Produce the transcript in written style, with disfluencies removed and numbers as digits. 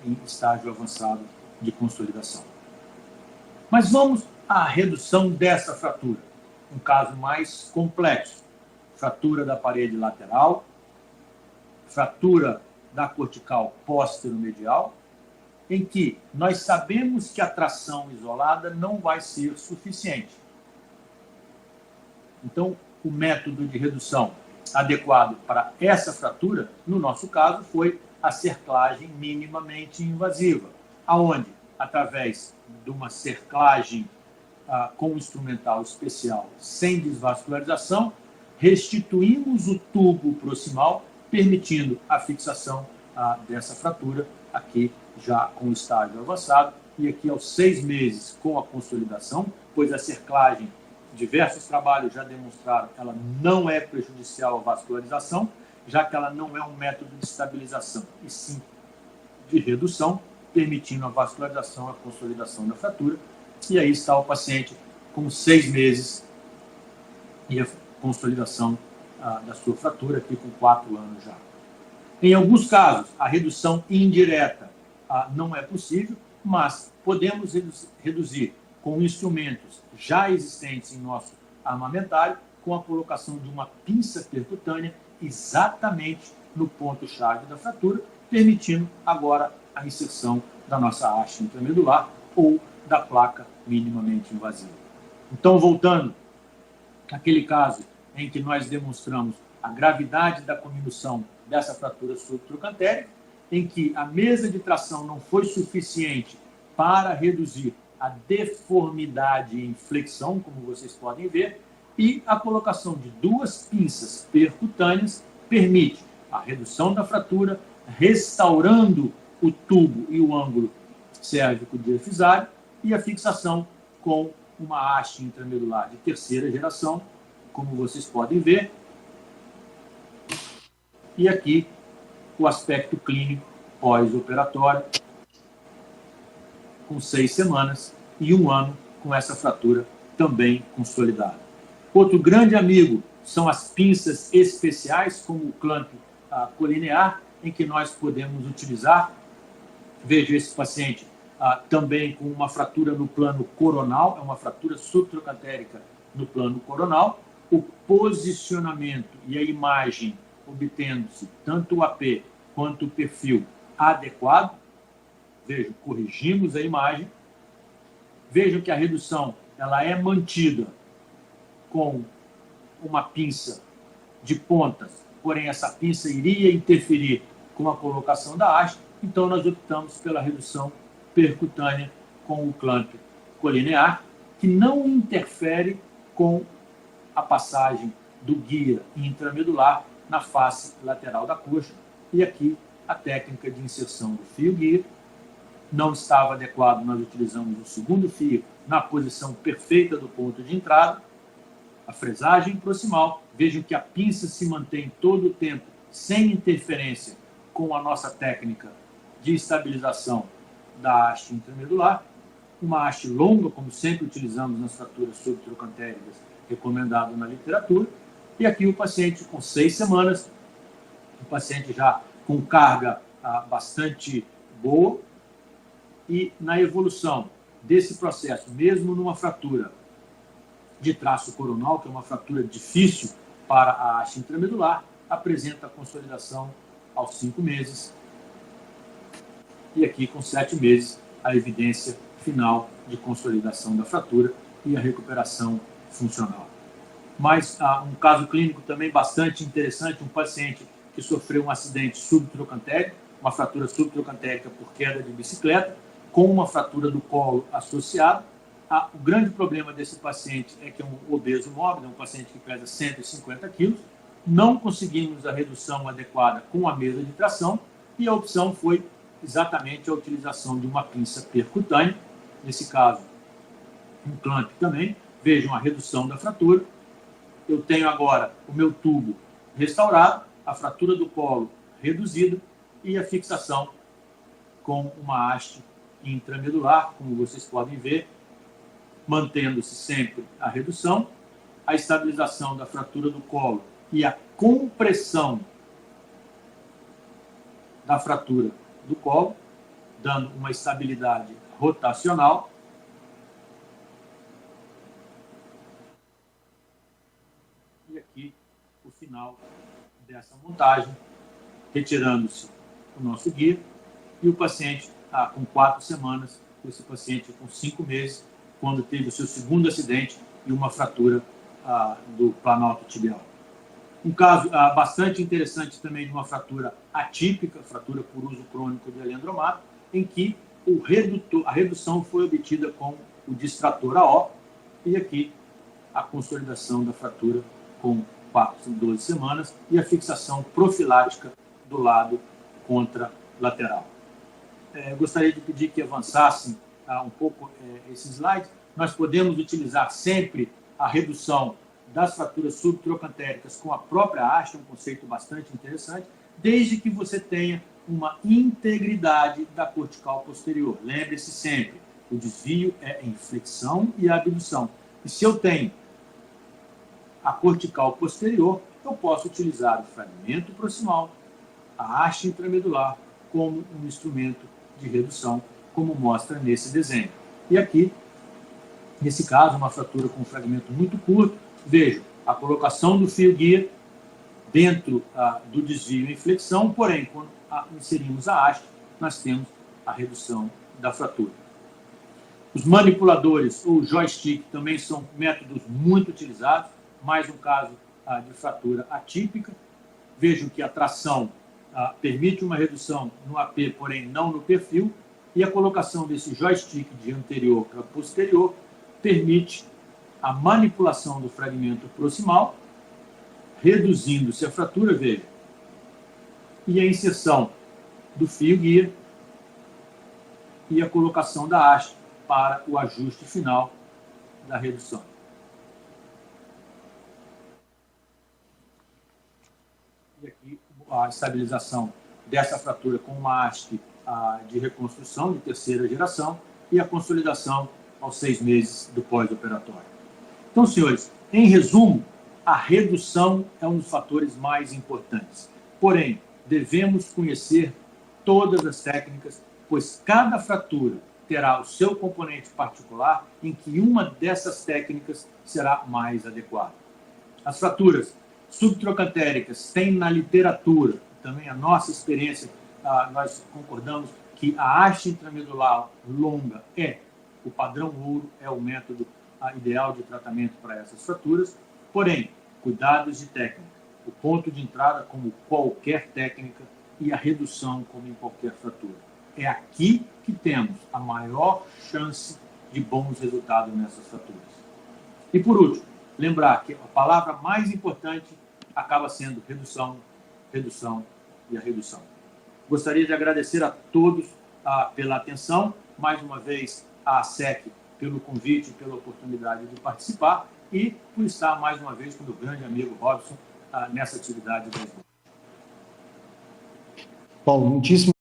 em estágio avançado de consolidação. Mas vamos à redução dessa fratura, um caso mais complexo. Fratura da parede lateral, fratura da cortical póstero-medial, em que nós sabemos que a tração isolada não vai ser suficiente. Então, o método de redução adequado para essa fratura, no nosso caso, foi a cerclagem minimamente invasiva, aonde, através de uma cerclagem com instrumental especial sem desvascularização, restituímos o tubo proximal, permitindo a fixação dessa fratura, aqui já com estágio avançado, e aqui aos 6 meses com a consolidação, pois a cerclagem, diversos trabalhos já demonstraram, ela não é prejudicial à vascularização, já que ela não é um método de estabilização, e sim de redução, permitindo a vascularização, a consolidação da fratura. E aí está o paciente com 6 meses e a consolidação da sua fratura, aqui com 4 anos já. Em alguns casos, a redução indireta não é possível, mas podemos reduzir com instrumentos já existentes em nosso armamentário, com a colocação de uma pinça percutânea exatamente no ponto-chave da fratura, permitindo agora a inserção da nossa haste intramedular ou da placa minimamente invasiva. Então, voltando àquele caso em que nós demonstramos a gravidade da cominução dessa fratura subtrocantérica, em que a mesa de tração não foi suficiente para reduzir a deformidade em flexão, como vocês podem ver, e a colocação de 2 pinças percutâneas permite a redução da fratura, restaurando o tubo e o ângulo cérvico-diafisário e a fixação com uma haste intramedular de 3ª geração, como vocês podem ver. E aqui o aspecto clínico pós-operatório, com 6 semanas e 1 ano com essa fratura também consolidada. Outro grande amigo são as pinças especiais, como o clamp colinear, em que nós podemos utilizar. Veja esse paciente também com uma fratura no plano coronal, é uma fratura subtrocantérica no plano coronal. O posicionamento e a imagem obtendo-se tanto o AP quanto o perfil adequado. Vejam, corrigimos a imagem. Vejam que a redução ela é mantida com uma pinça de pontas, porém essa pinça iria interferir com a colocação da haste, então nós optamos pela redução percutânea com o clamp colinear, que não interfere com a passagem do guia intramedular na face lateral da coxa. E aqui a técnica de inserção do fio guia não estava adequado, nós utilizamos o 2º fio na posição perfeita do ponto de entrada, a fresagem proximal. Vejam que a pinça se mantém todo o tempo sem interferência com a nossa técnica de estabilização da haste intramedular, uma haste longa, como sempre utilizamos nas fraturas subtrocantéricas, recomendado na literatura. E aqui o paciente com 6 semanas, o paciente já com carga bastante boa, e na evolução desse processo, mesmo numa fratura de traço coronal, que é uma fratura difícil para a haste intramedular, apresenta a consolidação aos 5 meses, e aqui com 7 meses a evidência final de consolidação da fratura e a recuperação funcional. Mas um caso clínico também bastante interessante, um paciente que sofreu um acidente subtrocantérico, uma fratura subtrocantérica por queda de bicicleta, com uma fratura do colo associada. O grande problema desse paciente é que é um obeso mórbido, é um paciente que pesa 150 quilos, não conseguimos a redução adequada com a mesa de tração, e a opção foi exatamente a utilização de uma pinça percutânea, nesse caso um clamp também. Vejam a redução da fratura. Eu tenho agora o meu tubo restaurado, a fratura do colo reduzida e a fixação com uma haste intramedular, como vocês podem ver, mantendo-se sempre a redução, a estabilização da fratura do colo e a compressão da fratura do colo, dando uma estabilidade rotacional. E aqui o final dessa montagem, retirando-se o nosso guia, e o paciente com 4 semanas, esse paciente com 5 meses, quando teve o seu segundo acidente e uma fratura do planalto tibial. Um caso bastante interessante também de uma fratura atípica, fratura por uso crônico de alendromato, em que a redução foi obtida com o distrator AO, e aqui a consolidação da fratura com 12 semanas e a fixação profilática do lado contralateral. Gostaria de pedir que avançassem um pouco esse slide. Nós podemos utilizar sempre a redução das fraturas subtrocantéricas com a própria haste, um conceito bastante interessante, desde que você tenha uma integridade da cortical posterior. Lembre-se sempre, o desvio é em flexão e abdução. E se eu tenho a cortical posterior, eu posso utilizar o fragmento proximal, a haste intramedular, como um instrumento de redução, como mostra nesse desenho. E aqui, nesse caso, uma fratura com um fragmento muito curto, vejo a colocação do fio guia dentro do desvio em flexão, porém, quando inserimos a haste, nós temos a redução da fratura. Os manipuladores ou joystick também são métodos muito utilizados, mais um caso de fratura atípica. Vejo que a tração permite uma redução no AP, porém não no perfil, e a colocação desse joystick de anterior para posterior permite a manipulação do fragmento proximal, reduzindo-se a fratura, veja, e a inserção do fio guia e a colocação da haste para o ajuste final da redução. E aqui a estabilização dessa fratura com uma haste de reconstrução de terceira geração e a consolidação aos 6 meses do pós-operatório. Então, senhores, em resumo, a redução é um dos fatores mais importantes. Porém, devemos conhecer todas as técnicas, pois cada fratura terá o seu componente particular em que uma dessas técnicas será mais adequada. As fraturas subtrocantéricas têm na literatura, também a nossa experiência, nós concordamos que a haste intramedular longa é o padrão ouro, é o método ideal de tratamento para essas fraturas. Porém, cuidados de técnica, o ponto de entrada como qualquer técnica e a redução como em qualquer fratura. É aqui que temos a maior chance de bons resultados nessas fraturas. E por último, lembrar que a palavra mais importante acaba sendo redução, redução e a redução. Gostaria de agradecer a todos pela atenção, mais uma vez à ASEC pelo convite, pela oportunidade de participar e por estar mais uma vez com o meu grande amigo Robson nessa atividade da escola. Paulo, muitíssimo